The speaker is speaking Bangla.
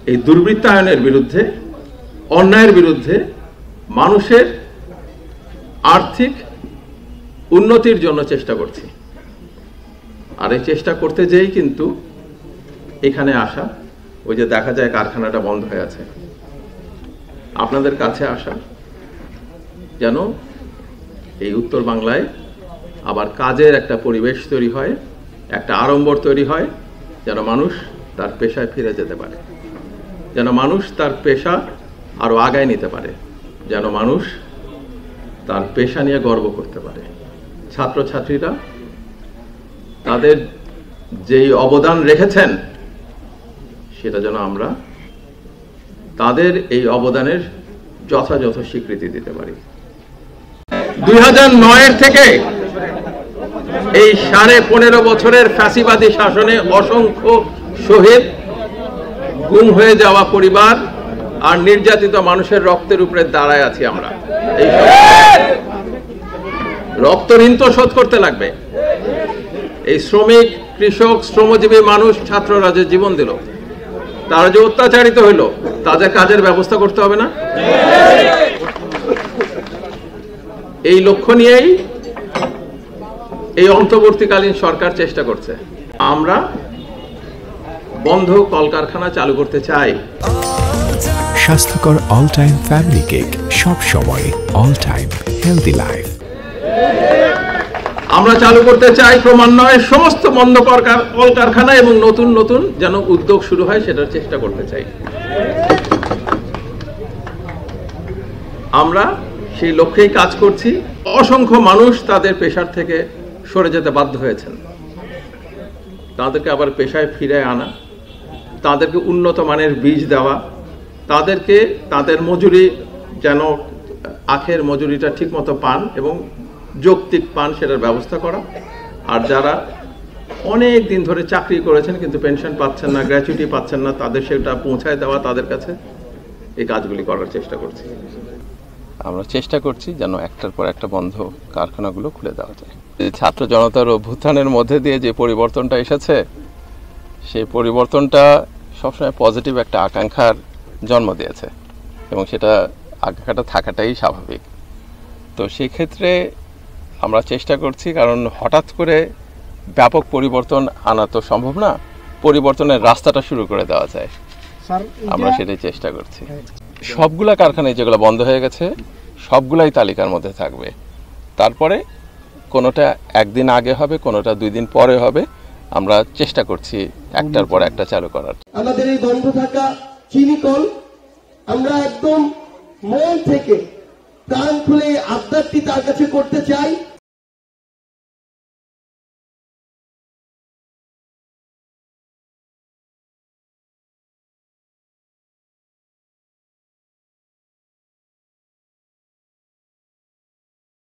এই দুর্বৃত্তায়নের বিরুদ্ধে, অন্যায়ের বিরুদ্ধে, মানুষের আর্থিক উন্নতির জন্য চেষ্টা করছি। আর এই চেষ্টা করতে যেই কিন্তু এখানে আসা, ওই যে দেখা যায় কারখানাটা বন্ধ হয়ে আছে, আপনাদের কাছে আসা যেন এই উত্তর বাংলায় আবার কাজের একটা পরিবেশ তৈরি হয়, একটা আড়ম্বর তৈরি হয়, যেন মানুষ তার পেশায় ফিরে যেতে পারে, যেন মানুষ তার পেশা আরো আগায় নিতে পারে, যেন মানুষ তার পেশা নিয়ে গর্ব করতে পারে। ছাত্রছাত্রীরা তাদের যেই অবদান রেখেছেন সেটা যেন আমরা তাদের এই অবদানের যথাযথ স্বীকৃতি দিতে পারি। 2009 থেকে এই 15.5 বছরের ফ্যাসিবাদী শাসনে অসংখ্য শহীদ, গুম হয়ে যাওয়া পরিবার আর নির্যাতিত মানুষের রক্তের উপরে দাঁড়ায় আছি আমরা। এই রক্ত ঋণ তো শোধ করতে লাগবে। এই শ্রমিক, কৃষক, শ্রমজীবী মানুষ, ছাত্ররা যে জীবন দিল, তারা যে অত্যাচারিত হইল, তাদের কাজের ব্যবস্থা করতে হবে না? এই লক্ষ্য নিয়েই এই অন্তর্বর্তীকালীন সরকার চেষ্টা করছে। আমরা বন্ধ কলকারখানা চালু করতে চাই। স্বাস্থ্যকর অল টাইম ফ্যামিলি কেক, সব সময় অল টাইম হেলদি লাইফ। আমরা চালু করতে চাই ক্রমান্বয়ে সমস্ত বন্ধ কলকারখানা এবং নতুন নতুন যেন উদ্যোগ শুরু হয় সেটার চেষ্টা করতে চাই। আমরা সেই লক্ষ্যেই কাজ করছি। অসংখ্য মানুষ তাদের পেশার থেকে সরে যেতে বাধ্য হয়েছেন। তাদেরকে আবার পেশায় ফিরে আনা, তাদেরকে উন্নত মানের বীজ দেওয়া, তাদেরকে তাদের মজুরি যেন আখের মজুরিটা ঠিকমতো পান এবং যৌক্তিক পান সেটার ব্যবস্থা করা। আর যারা অনেক দিন ধরে চাকরি করেছেন কিন্তু পেনশন পাচ্ছেন না, গ্র্যাচুইটি পাচ্ছেন না, তাদের সেটা পৌঁছায় দেওয়া তাদের কাছে, এই কাজগুলি করার চেষ্টা করছি। আমরা চেষ্টা করছি যেন একটার পর একটা বন্ধ কারখানাগুলো খুলে দেওয়া যায়। ছাত্র জনতার অভ্যুত্থানের মধ্যে দিয়ে যে পরিবর্তনটা এসেছে, সেই পরিবর্তনটা সবসময় পজিটিভ একটা আকাঙ্ক্ষার জন্ম দিয়েছে এবং সেটা আকাঙ্ক্ষাটা থাকাটাই স্বাভাবিক। তো সেক্ষেত্রে আমরা চেষ্টা করছি, কারণ হঠাৎ করে ব্যাপক পরিবর্তন আনা তো সম্ভব না, পরিবর্তনের রাস্তাটা শুরু করে দেওয়া যায়, আমরা সেটাই চেষ্টা করছি। সবগুলা কারখানায় যেগুলো বন্ধ হয়ে গেছে সবগুলাই তালিকার মধ্যে থাকবে। তারপরে কোনোটা একদিন আগে হবে, কোনোটা 2 দিন পরে হবে। আমরা চেষ্টা করছি একটার পর একটা চালু করার। আমাদের এই বন্ধ থাকা চিনি কল আমরা একদম মন থেকে প্রাণ খুলে আবদারটি তার কাছে করতে চাই।